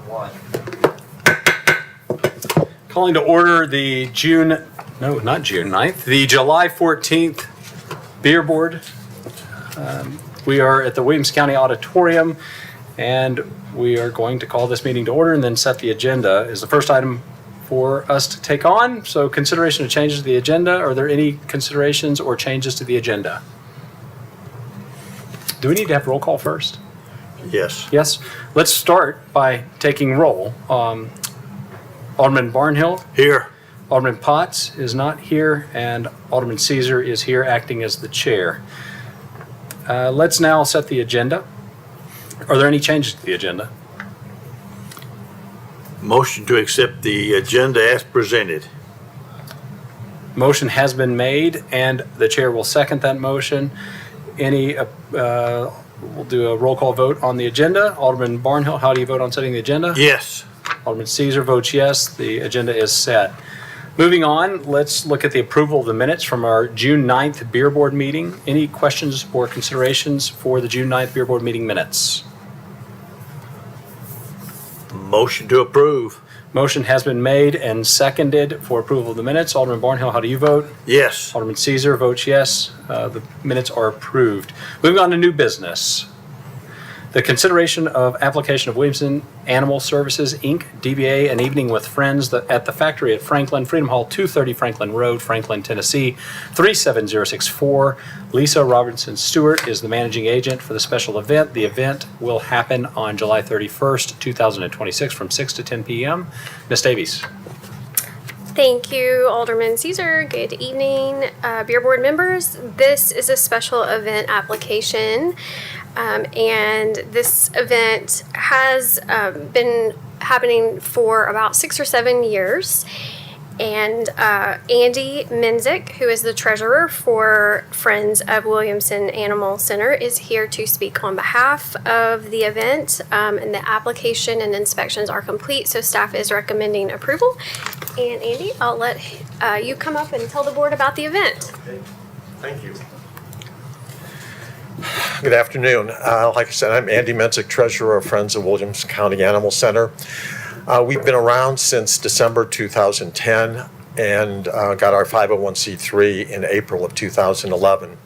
One. Calling to order the not June 9th, the July 14th Beer Board. We are at the Williams County Auditorium, and we are going to call this meeting to order and then set the agenda is the first item for us to take on. So consideration of changes to the agenda. Are there any considerations or changes to the agenda? Do we need to have roll call first? Yes. Yes. Let's start by taking roll. Alderman Barnhill. Here. Alderman Potts is not here, and Alderman Caesar is here acting as the chair. Let's now set the agenda. Are there any changes to the agenda? Motion to accept the agenda as presented. Motion has been made, and the chair will second that motion. We'll do a roll call vote on the agenda. Alderman Barnhill, how do you vote on setting the agenda? Yes. Alderman Caesar votes yes. The agenda is set. Moving on, let's look at the approval of the minutes from our June 9th Beer Board meeting. Any questions or considerations for the June 9th Beer Board meeting minutes? Motion to approve. Motion has been made and seconded for approval of the minutes. Alderman Barnhill, how do you vote? Yes. Alderman Caesar votes yes. The minutes are approved. Moving on to new business. The consideration of application of Williamson Animal Services, Inc., DBA An Evening with Friends at the factory at Franklin, Freedom Hall, 230 Franklin Road, Franklin, Tennessee, 37064. Lisa Robinson Stewart is the managing agent for the special event. The event will happen on July 31st, 2026 from 6 to 10 p.m. Ms. Davies. Thank you, Alderman Caesar. Good evening, Beer Board members. This is a special event application, and this event has been happening for about 6 or 7 years. And Andy Menzik, who is the treasurer for Friends of Williamson Animal Center, is here to speak on behalf of the event. And the application and inspections are complete, so staff is recommending approval. And Andy, I'll let you come up and tell the board about the event. Okay. Thank you. Good afternoon. Like I said, I'm Andy Menzik, treasurer of Friends of Williamson County Animal Center. We've been around since December 2010 and got our 501c3 in April of 2011.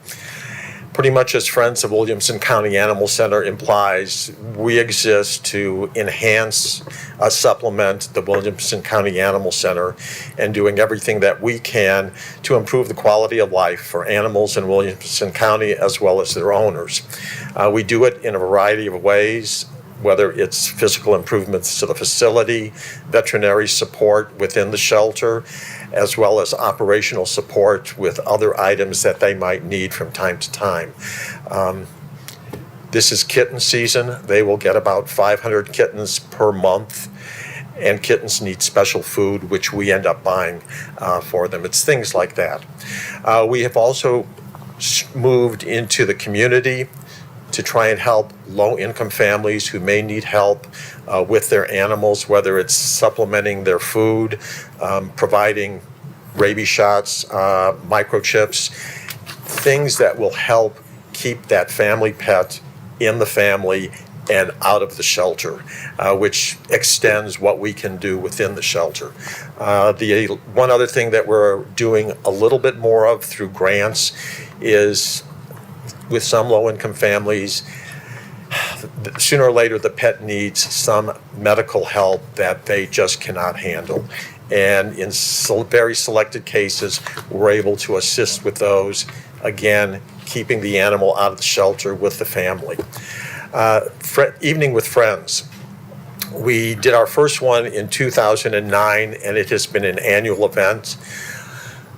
Pretty much as Friends of Williamson County Animal Center implies, we exist to enhance, supplement the Williamson County Animal Center and doing everything that we can to improve the quality of life for animals in Williamson County as well as their owners. We do it in a variety of ways, whether it's physical improvements to the facility, veterinary support within the shelter, as well as operational support with other items that they might need from time to time. This is kitten season. They will get about 500 kittens per month, and kittens need special food, which we end up buying for them. It's things like that. We have also moved into the community to try and help low-income families who may need help with their animals, whether it's supplementing their food, providing rabies shots, microchips, things that will help keep that family pet in the family and out of the shelter, which extends what we can do within the shelter. The one other thing that we're doing a little bit more of through grants is with some low-income families, sooner or later the pet needs some medical help that they just cannot handle. And in very selected cases, we're able to assist with those, again, keeping the animal out of the shelter with the family. Evening with Friends. We did our first one in 2009, and it has been an annual event.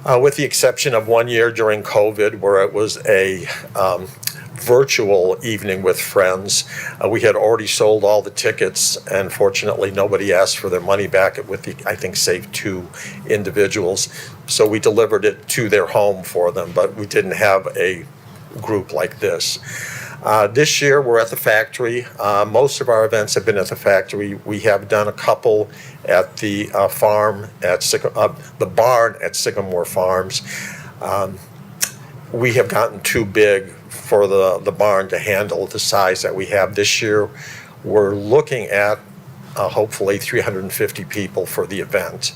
With the exception of 1 year during COVID, where it was a virtual evening with friends. We had already sold all the tickets, and fortunately nobody asked for their money back. It would, I think, saved 2 individuals. So we delivered it to their home for them, but we didn't have a group like this. This year we're at the factory. Most of our events have been at the factory. We have done a couple at the farm at the barn at Sycamore Farms. We have gotten too big for the barn to handle the size that we have this year. We're looking at hopefully 350 people for the event.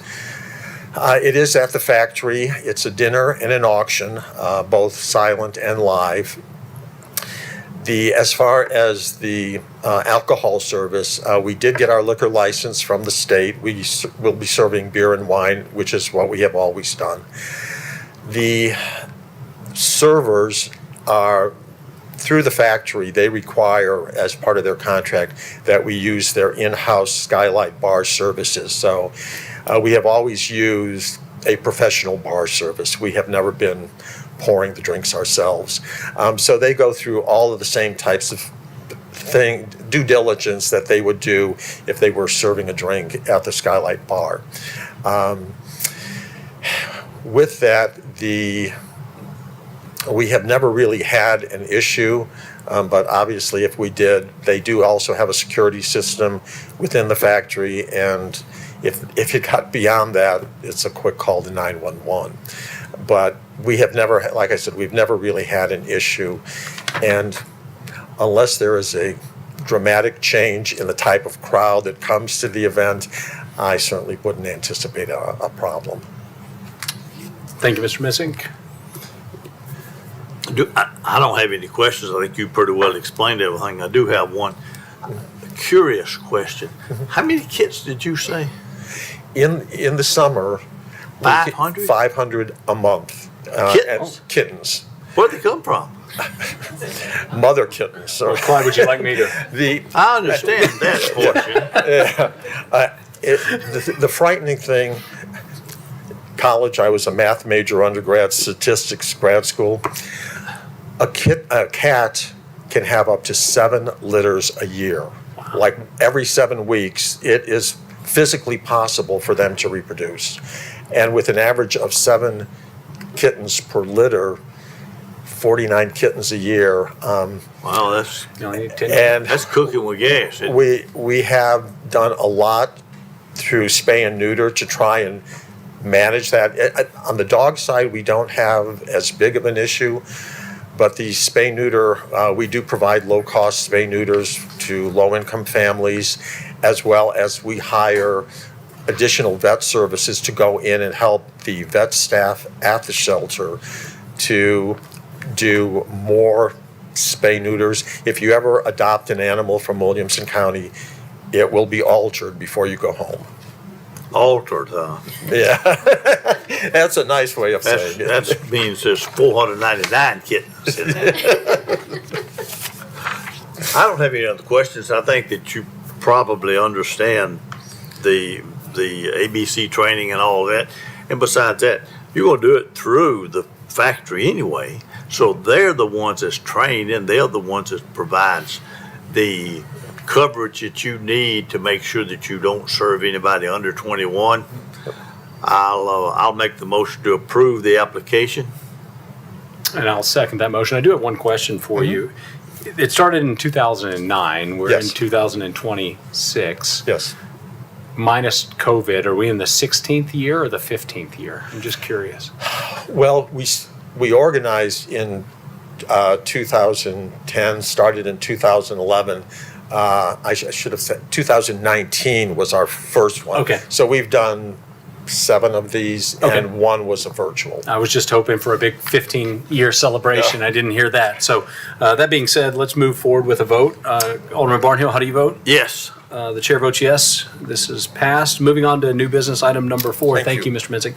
It is at the factory. It's a dinner and an auction, both silent and live. As far as the alcohol service, we did get our liquor license from the state. We will be serving beer and wine, which is what we have always done. The servers are, through the factory, they require, as part of their contract, that we use their in-house Skylight bar services. So we have always used a professional bar service. We have never been pouring the drinks ourselves. So they go through all of the same types of due diligence that they would do if they were serving a drink at the Skylight bar. With that, we have never really had an issue, but obviously if we did, they do also have a security system within the factory, and if it got beyond that, it's a quick call to 911. But we have never, like I said, we've never really had an issue, and unless there is a dramatic change in the type of crowd that comes to the event, I certainly wouldn't anticipate a problem. Thank you, Mr. Missing. I don't have any questions. I think you pretty well explained everything. I do have one curious question. How many kits did you say? In the summer, 500? 500 a month. Kittens? And kittens. Where'd they come from? Mother kittens. So Clyde, would you like me to? I understand that portion. The frightening thing, college, I was a math major, undergrad, statistics, grad school. A cat can have up to 7 litters a year. Like every 7 weeks, it is physically possible for them to reproduce. And with an average of 7 kittens per litter, 49 kittens a year. Wow, that's And cooking with gas. Isn't it? we have done a lot through spay and neuter to try and manage that. On the dog side, we don't have as big of an issue, but the spay neuter, we do provide low-cost spay neuters to low-income families, as well as we hire additional vet services to go in and help the vet staff at the shelter to do more spay neuters. If you ever adopt an animal from Williamson County, it will be altered before you go home. Altered, huh? Yeah, that's a nice way of saying it. That means there's 499 kittens in there. I don't have any other questions. I think that you probably understand the ABC training and all that. And besides that, you're going to do it through the factory anyway. So they're the ones that's trained, and they're the ones that provides the coverage that you need to make sure that you don't serve anybody under 21. I'll make the motion to approve the application. And I'll second that motion. I do have one question for you. It started in 2009. We're Yes. in 2026. Yes. Minus COVID, are we in the 16th year or the 15th year? I'm just curious. Well, we organized in 2010, started in 2011. I should have said 2019 was our first one. Okay. So we've done 7 of these, Okay. and 1 was a virtual. I was just hoping for a big 15-year celebration. Yeah. I didn't hear that. So that being said, let's move forward with a vote. Alderman Barnhill, how do you vote? Yes. The chair votes yes. This is passed. Moving on to new business item number 4. Thank Thank you, you. Mr. Mensing.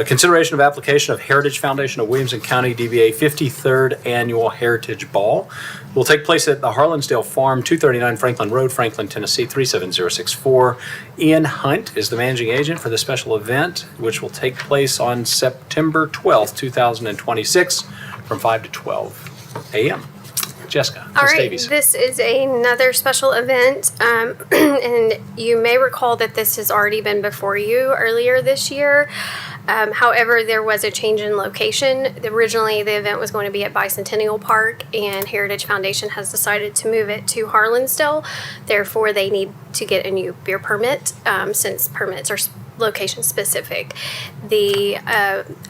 Consideration of application of Heritage Foundation of Williamson County DBA 53rd Annual Heritage Ball. Will take place at the Harlansdale Farm, 239 Franklin Road, Franklin, Tennessee, 37064. Ian Hunt is the managing agent for the special event, which will take place on September 12th, 2026, from 5 to 12 a.m. Jessica, All Ms. right, Davies. this is another special event, and you may recall that this has already been before you earlier this year. However, there was a change in location. Originally, the event was going to be at Bicentennial Park, and Heritage Foundation has decided to move it to Harlansdale. Therefore, they need to get a new beer permit, since permits are location specific. The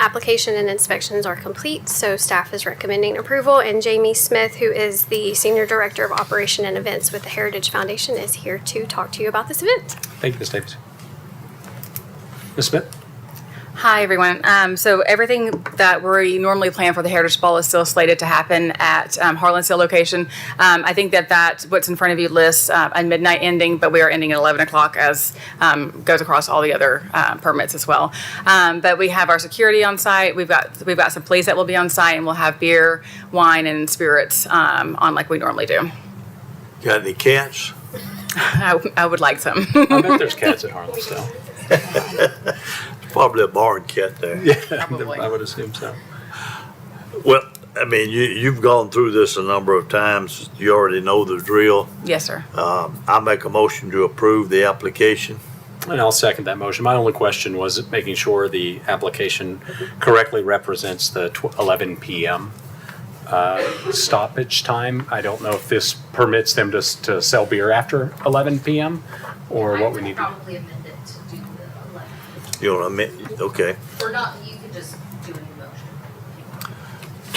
application and inspections are complete, so staff is recommending approval. And Jamie Smith, who is the Senior Director of Operation and Events with the Heritage Foundation, is here to talk to you about this event. Thank you, Ms. Davis. Ms. Smith? Hi, everyone. So everything that we normally plan for the Heritage Ball is still slated to happen at Harlan-Sale location. I think that what's in front of you lists a midnight ending, but we are ending at 11 o'clock as goes across all the other permits as well. But we have our security on site. We've got some police that will be on site, and we'll have beer, wine, and spirits on like we normally do. Got any cats? I would like some. I bet there's cats at Harlan-Sale. Probably a barn cat there. Yeah, Probably. I would assume so. Well, I mean, you've gone through this a number of times. You already know the drill. Yes, sir. I make a motion to approve the application. And I'll second that motion. My only question was making sure the application correctly represents the 11 p.m. Stoppage time. I don't know if this permits them to sell beer after 11 p.m. or what we need to. Probably amend it to do the 11, You know what I mean? Okay. or not, you could just do a new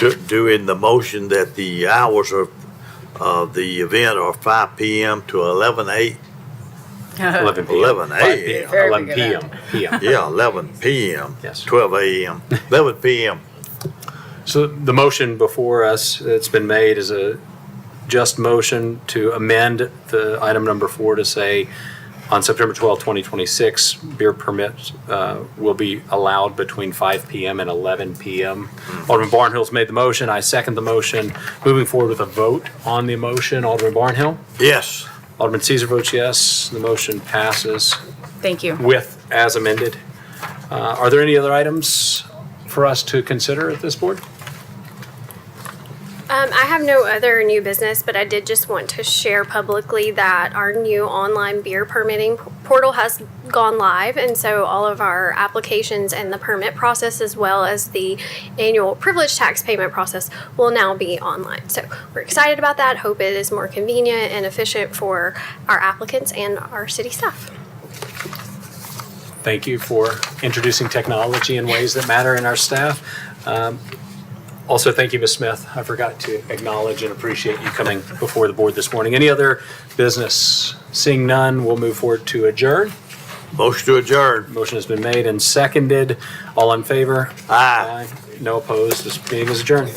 motion. Doing the motion that the hours of the event are 5 p.m. to 11 a.m. 11 p.m. 11 5 a.m. 11 p.m. p.m. Yeah, 11 p.m. Yes. 12 a.m. 11 p.m. So the motion before us that's been made is a just motion to amend the item number 4 to say on September 12, 2026, beer permits will be allowed between 5 p.m. and 11 p.m. Alderman Barnhill's made the motion. I second the motion. Moving forward with a vote on the motion, Alderman Barnhill. Yes. Alderman Caesar votes yes. The motion passes Thank you. with as amended. Are there any other items for us to consider at this board? I have no other new business, but I did just want to share publicly that our new online beer permitting portal has gone live. And so all of our applications and the permit process, as well as the annual privilege tax payment process, will now be online. So we're excited about that. Hope it is more convenient and efficient for our applicants and our city staff. Thank you for introducing technology in ways that matter in our staff. Also, thank you, Ms. Smith. I forgot to acknowledge and appreciate you coming before the board this morning. Any other business? Seeing none, we'll move forward to adjourn. Motion to adjourn. Motion has been made and seconded. All in favor? Aye. No opposed. This meeting is adjourned.